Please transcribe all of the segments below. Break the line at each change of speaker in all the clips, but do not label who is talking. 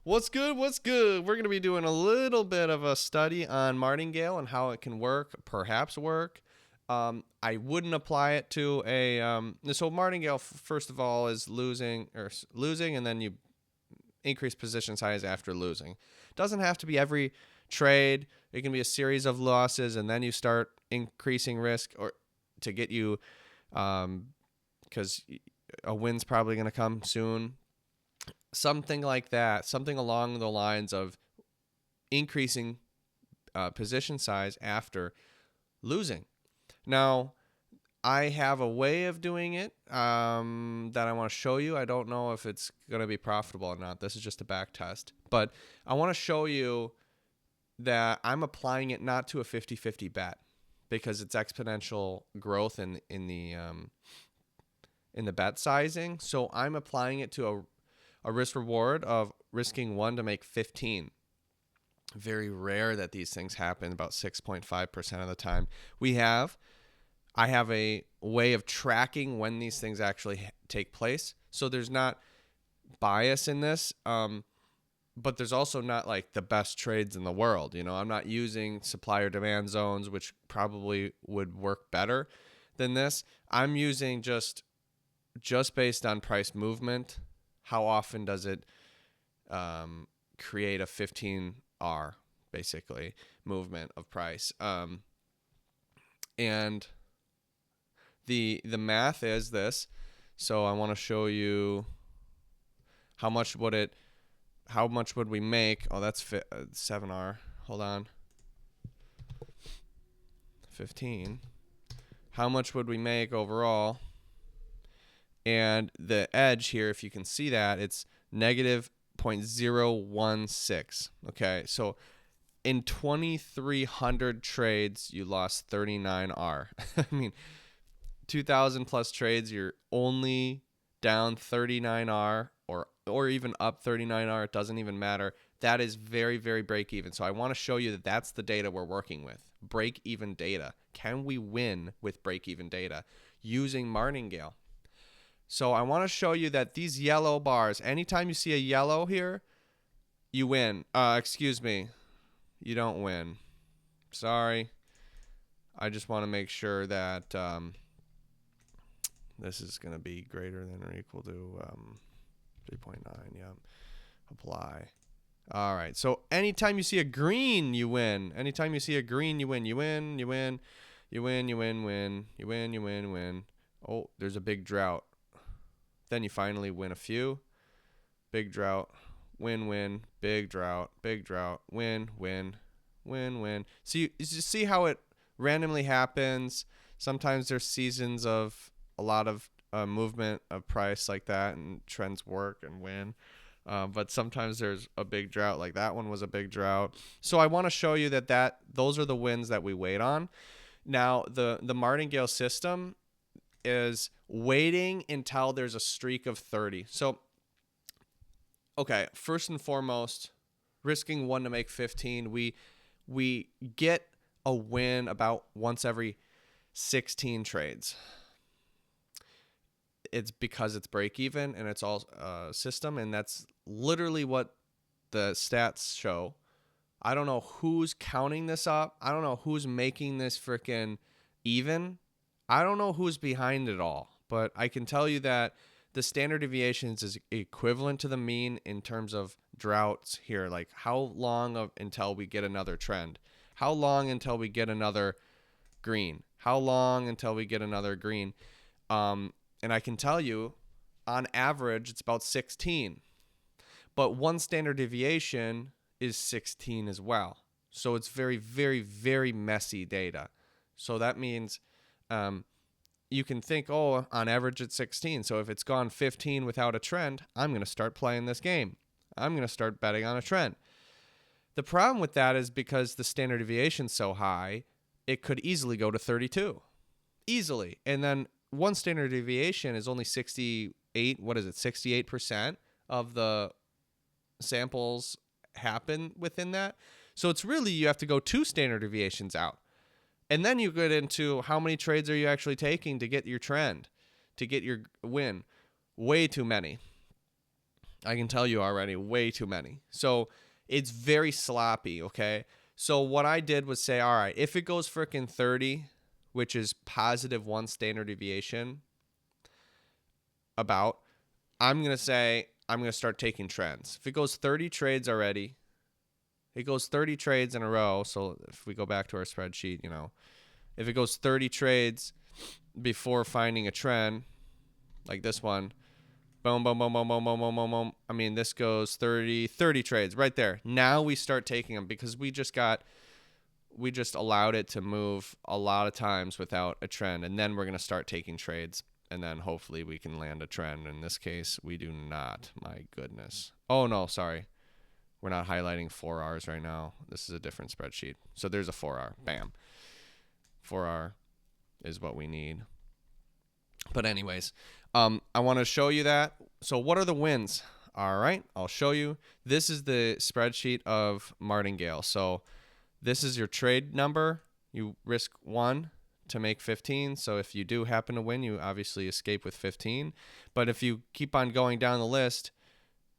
What's good? What's good? We're going to be doing a little bit of a study on Martingale and how it can work, perhaps work. I wouldn't apply it to a. So Martingale, first of all, is losing, and then you increase position size after losing. Doesn't have to be every trade. It can be a series of losses, and then you start increasing risk or to get you, because a win's probably going to come soon. Something like that, something along the lines of increasing position size after losing. Now, I have a way of doing it that I want to show you. I don't know if it's going to be profitable or not. This is just a back test. But I want to show you that I'm applying it not to a 50-50 bet because it's exponential growth in the bet sizing. So I'm applying it to a risk reward of risking 1 to make 15. Very rare that these things happen, about 6.5% of the time. I have a way of tracking when these things actually take place. So there's not bias in this, but there's also not like the best trades in the world. You know, I'm not using supplier demand zones, which probably would work better than this. I'm using just based on price movement. How often does it create a 15R, basically, movement of price? And the math is this. So I want to show you how much would we make? Oh, that's 7R. Hold on. 15. How much would we make overall? And the edge here, if you can see that, it's negative 0.016. Okay, so in 2,300 trades, you lost 39R. I mean, 2,000 plus trades, you're only down 39R or even up 39R. It doesn't even matter. That is very, very break even. So I want to show you that that's the data we're working with. Break even data. Can we win with break even data using Martingale? So I want to show you that these yellow bars, anytime you see a yellow here, you win. Excuse me, you don't win. Sorry. I just want to make sure that this is going to be greater than or equal to 3.9. Yeah. Apply. All right. So anytime you see a green, you win. Anytime you see a green, you win. You win, you win, you win, you win, win. You win, you win, win. Oh, there's a big drought. Then you finally win a few. Big drought, win, win, big drought, win, win, win, win. So you see how it randomly happens. Sometimes there's seasons of a lot of movement of price like that, and trends work and win. But sometimes there's a big drought, like that one was a big drought. So I want to show you that those are the wins that we wait on. Now, the Martingale system is waiting until there's a streak of 30. So, okay, first and foremost, risking 1 to make 15. We get a win about once every 16 trades. It's because it's break even and it's all system, and that's literally what the stats show. I don't know who's counting this up. I don't know who's making this freaking even. I don't know who's behind it all, but I can tell you that the standard deviations is equivalent to the mean in terms of droughts here. Like how long until we get another trend? How long until we get another green? How long until we get another green? And I can tell you, on average, it's about 16. But one standard deviation is 16 as well. So it's very, very, very messy data. So that means you can think, oh, on average it's 16. So if it's gone 15 without a trend, I'm going to start playing this game. I'm going to start betting on a trend. The problem with that is because the standard deviation's so high, it could easily go to 32. Easily. And then one standard deviation is only 68% of the samples happen within that. So it's really, you have to go 2 standard deviations out. And then you get into how many trades are you actually taking to get your trend, to get your win. Way too many. I can tell you already, way too many. So it's very sloppy, okay? So what I did was say, all right, if it goes freaking 30, which is positive 1 standard deviation about, I'm going to say I'm going to start taking trends. If it goes 30 trades already, it goes 30 trades in a row. So if we go back to our spreadsheet, if it goes 30 trades before finding a trend, like this one, boom, boom, boom, boom, boom, boom, boom, boom, boom. I mean, this goes 30 trades right there. Now we start taking them because we just allowed it to move a lot of times without a trend. And then we're going to start taking trades. And then hopefully we can land a trend. In this case, we do not. My goodness. Oh, no, sorry. We're not highlighting 4Rs right now. This is a different spreadsheet. So there's a 4R. Bam. 4R is what we need. But anyways, I want to show you that. So what are the wins? All right, I'll show you. This is the spreadsheet of Martingale. So this is your trade number. You risk 1 to make 15. So if you do happen to win, you obviously escape with 15. But if you keep on going down the list,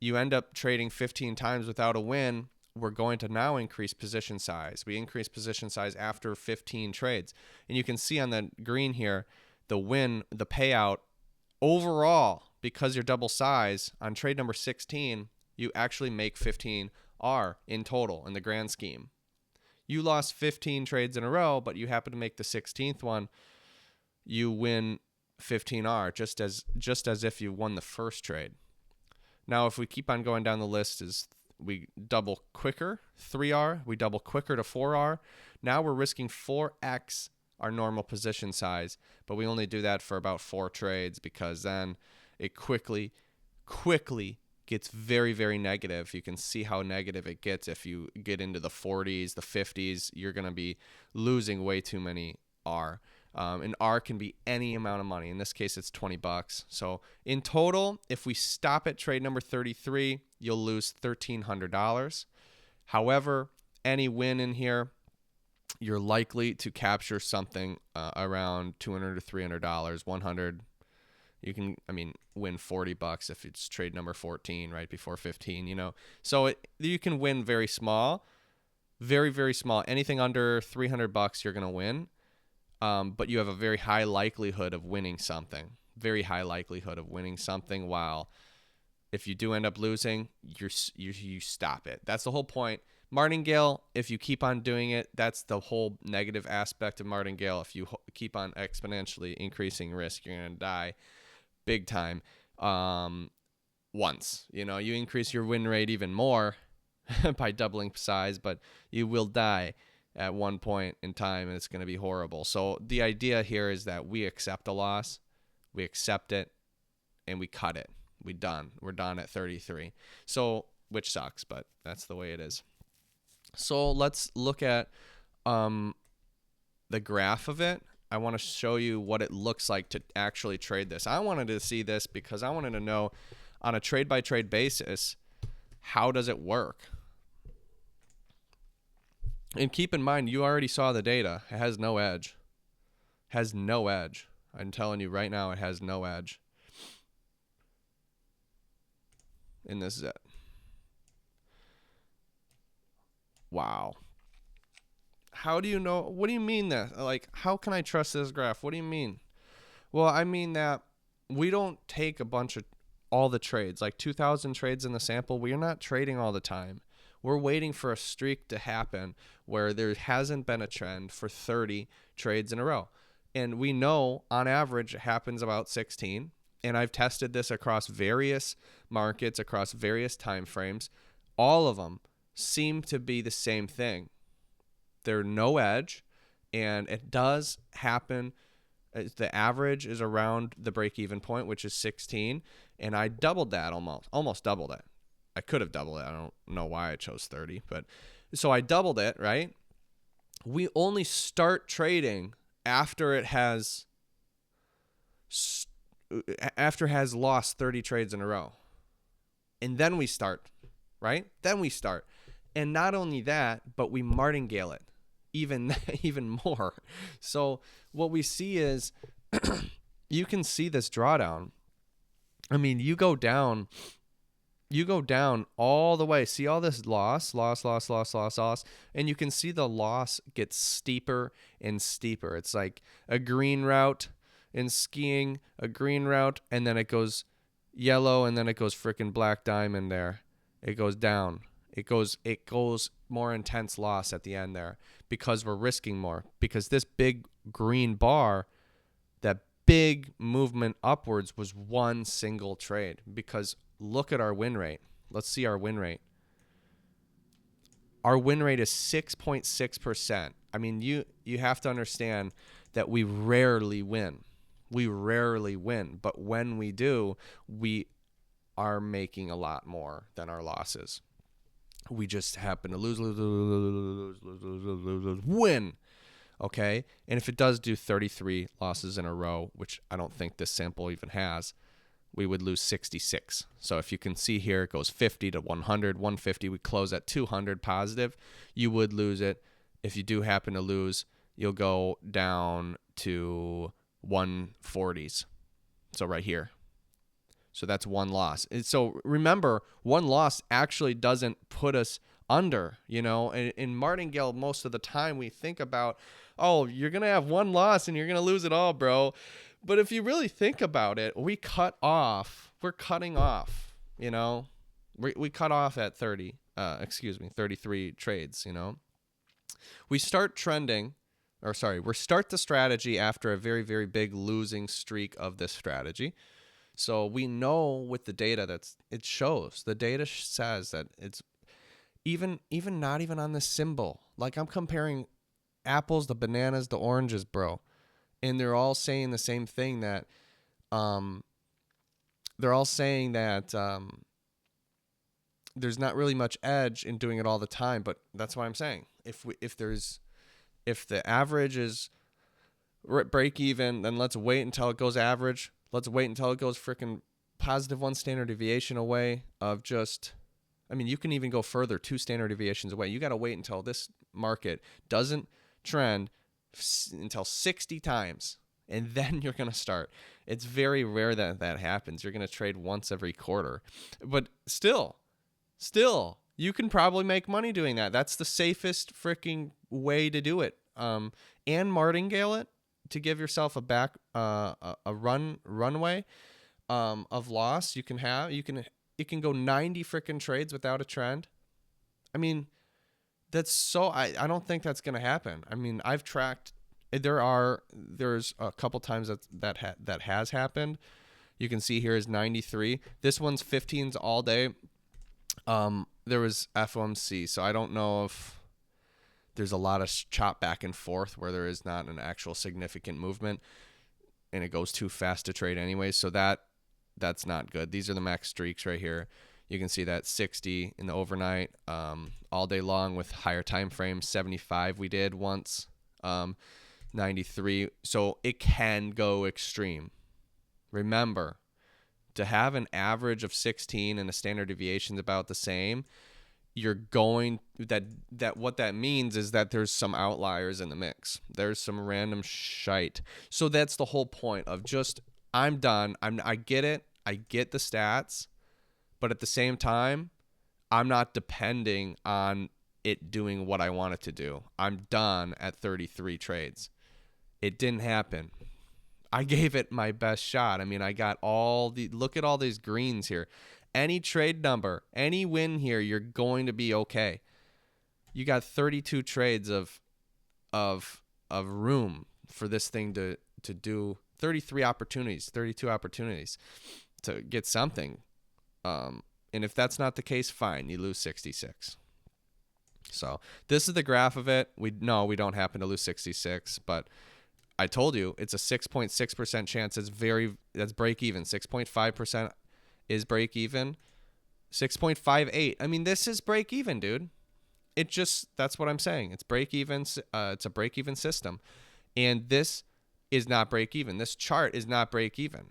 you end up trading 15 times without a win. We're going to now increase position size. We increase position size after 15 trades. And you can see on the green here, the win, the payout overall, because you're double size on trade number 16, you actually make 15R in total in the grand scheme. You lost 15 trades in a row, but you happen to make the 16th one, you win 15R just as if you won the first trade. Now, if we keep on going down the list, is we double quicker 3R, we double quicker to 4R. Now we're risking 4x our normal position size, but we only do that for about 4 trades because then it quickly gets very, very negative. You can see how negative it gets. If you get into the 40s, the 50s, you're going to be losing way too many R. And R can be any amount of money. In this case, it's $20. So in total, if we stop at trade number 33, you'll lose $1,300. However, any win in here, you're likely to capture something around $200 to $300, 100. You can, win $40 if it's trade number 14 right before 15, So you can win very small, very, very small. Anything under $300, you're going to win. But you have a very high likelihood of winning something. Very high likelihood of winning something. While if you do end up losing, you stop it. That's the whole point. Martingale, if you keep on doing it, that's the whole negative aspect of Martingale. If you keep on exponentially increasing risk, you're going to die big time. Once, you increase your win rate even more by doubling size, but you will die at one point in time, and it's going to be horrible. So the idea here is that we accept a loss, we accept it, and we cut it. We're done at 33. So, which sucks, but that's the way it is. So let's look at the graph of it. I want to show you what it looks like to actually trade this. I wanted to see this because I wanted to know on a trade-by-trade basis, how does it work? And keep in mind, you already saw the data. It has no edge. Has no edge. I'm telling you right now, it has no edge. And this is it. Wow. How do you know? What do you mean that? Like, how can I trust this graph? What do you mean? Well, I mean that we don't take a bunch of all the trades, like 2,000 trades in the sample. We're not trading all the time. We're waiting for a streak to happen where there hasn't been a trend for 30 trades in a row. And we know on average it happens about 16. And I've tested this across various markets, across various time frames. All of them seem to be the same thing. They're no edge, and it does happen. The average is around the break-even point, which is 16, and I doubled that almost doubled it. I could have doubled it. I don't know why I chose 30, but so I doubled it, right? We only start trading after it has lost 30 trades in a row. And then we start, right? Then we start. And not only that, but we martingale it even more. So what we see is you can see this drawdown. I mean, you go down you go down all the way. See all this loss, and you can see the loss gets steeper and steeper. It's like a green route in skiing, a green route, and then it goes yellow, and then it goes freaking black diamond there. It goes down. It goes more intense loss at the end there because we're risking more. Because this big green bar, that big movement upwards was one single trade. Because look at our win rate. Let's see our win rate. Our win rate is 6.6%. I mean, you have to understand that we rarely win. We rarely win. But when we do, we are making a lot more than our losses. We just happen to lose, win. Okay? And if it does do 33 losses in a row, which I don't think this sample even has, we would lose 66. So if you can see here, it goes 50 to 100, 150. We close at 200 positive. You would lose it. If you do happen to lose, you'll go down to 140s. So right here. So that's one loss. And so remember, one loss actually doesn't put us under, you know. In Martingale, most of the time we think about, oh, you're going to have one loss and you're going to lose it all, bro. But if you really think about it, we're cutting off, you know. We cut off at 33 trades, you know. We start the strategy after a very, very big losing streak of this strategy. So we know with the data it shows. The data says that it's even not even on the symbol. Like I'm comparing apples, the bananas, the oranges, bro. And they're all saying the same thing that there's not really much edge in doing it all the time, but that's what I'm saying. If the average is break even, then let's wait until it goes average. Let's wait until it goes freaking positive 1 standard deviation away of just, I mean, you can even go further, 2 standard deviations away. You got to wait until this market doesn't trend until 60 times, and then you're going to start. It's very rare that happens. You're going to trade once every quarter. But still, you can probably make money doing that. That's the safest freaking way to do it. And martingale it to give yourself a runway of loss. You can go 90 freaking trades without a trend. I mean, that's so I don't think that's going to happen. I mean, I've tracked, there's a couple times that has happened. You can see here is 93. This one's 15s all day. There was FOMC, so I don't know if there's a lot of chop back and forth where there is not an actual significant movement and it goes too fast to trade anyway. So that's not good. These are the max streaks right here. You can see that 60 in the overnight, all day long with higher time frames. 75 we did once, 93. So it can go extreme. Remember, to have an average of 16 and a standard deviation about the same, you're going what that means is that there's some outliers in the mix. There's some random shite. So that's the whole point of just, I'm done. I get it. I get the stats, but at the same time, I'm not depending on it doing what I want it to do. I'm done at 33 trades. It didn't happen. I gave it my best shot. I mean, I got look at all these greens here. Any trade number, any win here, you're going to be okay. You got 32 trades of room for this thing to do 32 opportunities to get something. And if that's not the case, fine, you lose 66. So this is the graph of it. We don't happen to lose 66, but I told you it's a 6.6% chance. That's break even. 6.5% is break even. 6.58. I mean, this is break even, dude. That's what I'm saying. It's break even. It's a break even system. And this is not break even. This chart is not break even.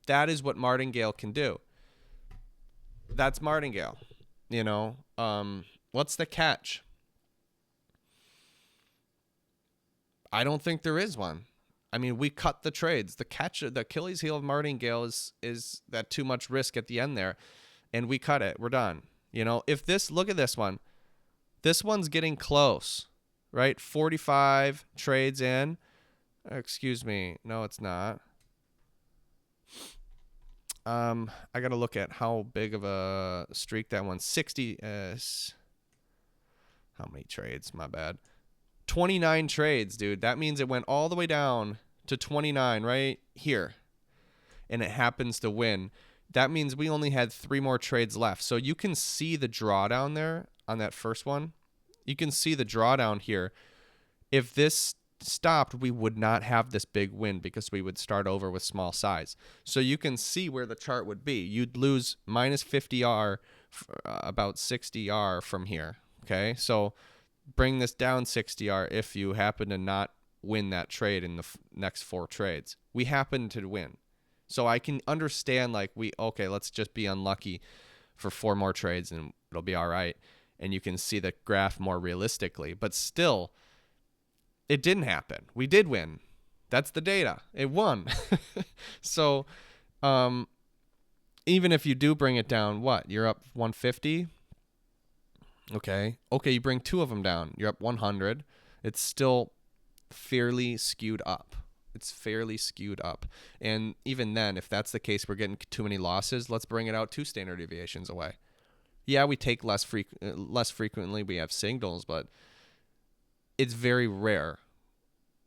That is what Martingale can do. That's Martingale. You know, what's the catch? I don't think there is one. I mean, we cut the trades. The Achilles heel of Martingale is that too much risk at the end there. and we cut it. We're done. You know, if this, look at this one. This one's getting close, right? 45 trades in. Excuse me. No, it's not. I got to look at how big of a streak that one's. 60. How many trades? My bad. 29 trades, dude. That means it went all the way down to 29 right here. And it happens to win. That means we only had 3 more trades left. So you can see the drawdown there on that first one. You can see the drawdown here. If this stopped, we would not have this big win because we would start over with small size. So you can see where the chart would be. You'd lose minus 50R, about 60R from here. Okay, so bring this down 60R if you happen to not win that trade in the next 4 trades. We happen to win. So I can understand, like, okay, let's just be unlucky for 4 more trades and it'll be all right. And you can see the graph more realistically. But still, it didn't happen. We did win. That's the data. It won. So even if you do bring it down, what? You're up 150? Okay, you bring 2 of them down. You're up 100. It's still fairly skewed up. It's fairly skewed up. And even then, if that's the case, we're getting too many losses, let's bring it out 2 standard deviations away. Yeah, we take less frequently. We have signals, but it's very rare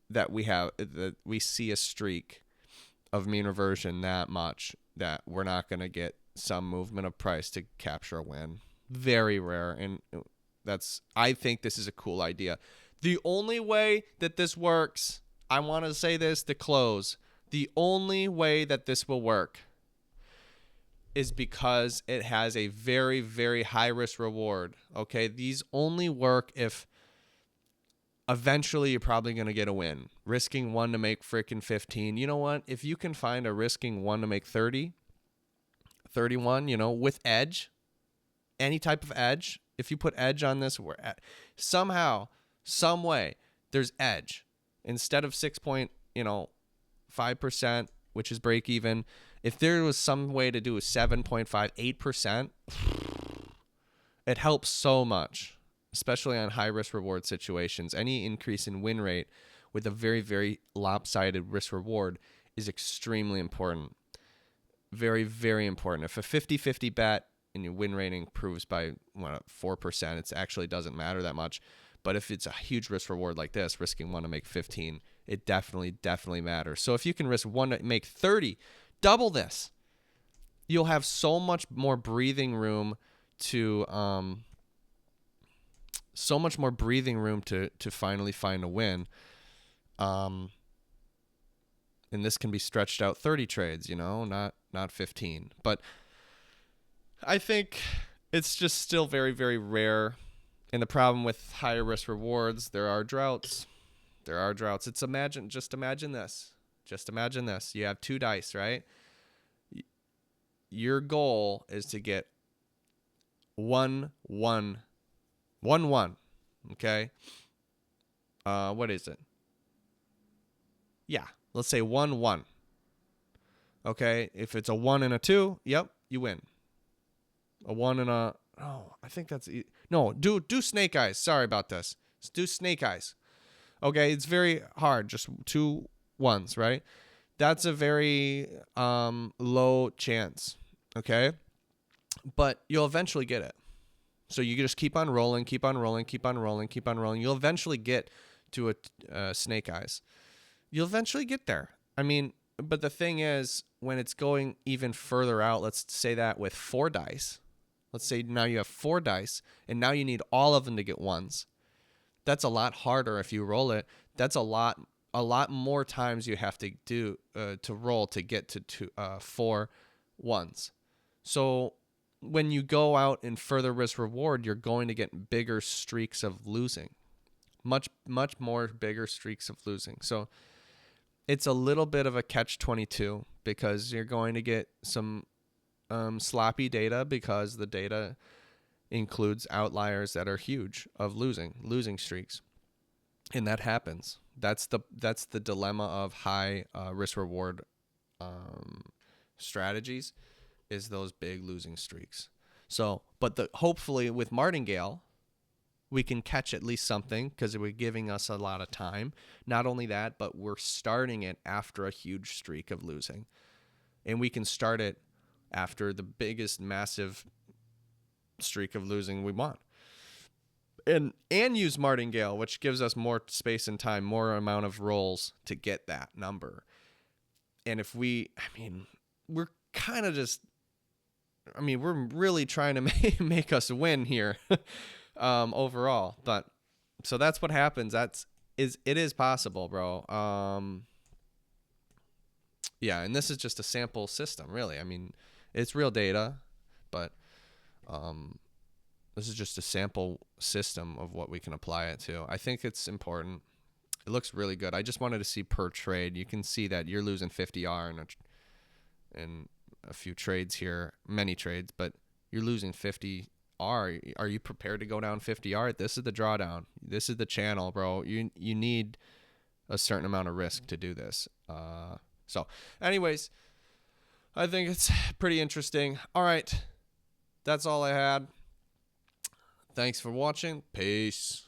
that we see a streak of mean reversion that much that we're not going to get some movement of price to capture a win. Very rare, and I think this is a cool idea. The only way that this works, I want to say this to close, the only way that this will work is because it has a very, very high risk reward. Okay, these only work if eventually you're probably going to get a win. Risking 1 to make freaking 15. You know what? If you can find a risking 1 to make 30, 31, you know, with edge, any type of edge, if you put edge on this, somehow, some way, there's edge. Instead of 6.5%, which is break even, if there was some way to do a 7.58%, it helps so much, especially on high risk reward situations. Any increase in win rate with a very, very lopsided risk reward is extremely important. Very, very important. If a 50-50 bet and your win rating improves by 4%, it actually doesn't matter that much. But if it's a huge risk reward like this, risking 1 to make 15, it definitely matters. So if you can risk 1 to make 30, double this. You'll have so much more breathing room to finally find a win. And this can be stretched out 30 trades, you know, not 15. But I think it's just still very, very rare. And the problem with higher risk rewards, there are droughts. Just imagine this. You have 2 dice, right? Your goal is to get 1-1. 1-1. Okay? What is it? Yeah, let's say 1-1. Okay? If it's a 1 and a 2, yep, you win. A 1 and a... Oh, I think that's... No, do snake eyes. Sorry about this. Let's do snake eyes. Okay, it's very hard. Just 2 1s, right? That's a very low chance. Okay? But you'll eventually get it. So you just keep on rolling. You'll eventually get to a snake eyes. You'll eventually get there. I mean, but the thing is, when it's going even further out, let's say that with 4 dice. Let's say now you have 4 dice, and now you need all of them to get 1s. That's a lot harder if you roll it. That's a lot more times you have to do to roll to get to 4 1s. So when you go out in further risk reward, you're going to get bigger streaks of losing. Much more bigger streaks of losing. So it's a little bit of a catch-22 because you're going to get some sloppy data because the data includes outliers that are huge of losing streaks. And that happens. That's the dilemma of high risk reward strategies, is those big losing streaks. So, but hopefully with Martingale, we can catch at least something because we're giving us a lot of time. Not only that, but we're starting it after a huge streak of losing. And we can start it after the biggest massive streak of losing we want. And use Martingale, which gives us more space and time, more amount of rolls to get that number. And if we're kind of just, we're really trying to make us win here overall. But so that's what happens. It is possible, bro. Yeah, and this is just a sample system, really. It's real data, but this is just a sample system of what we can apply it to. I think it's important. It looks really good. I just wanted to see per trade. You can see that you're losing 50R in a few trades here, many trades, but you're losing 50R. Are you prepared to go down 50R? This is the drawdown. This is the channel, bro. You need a certain amount of risk to do this. So anyways, I think it's pretty interesting. All right. That's all I had. Thanks for watching. Peace.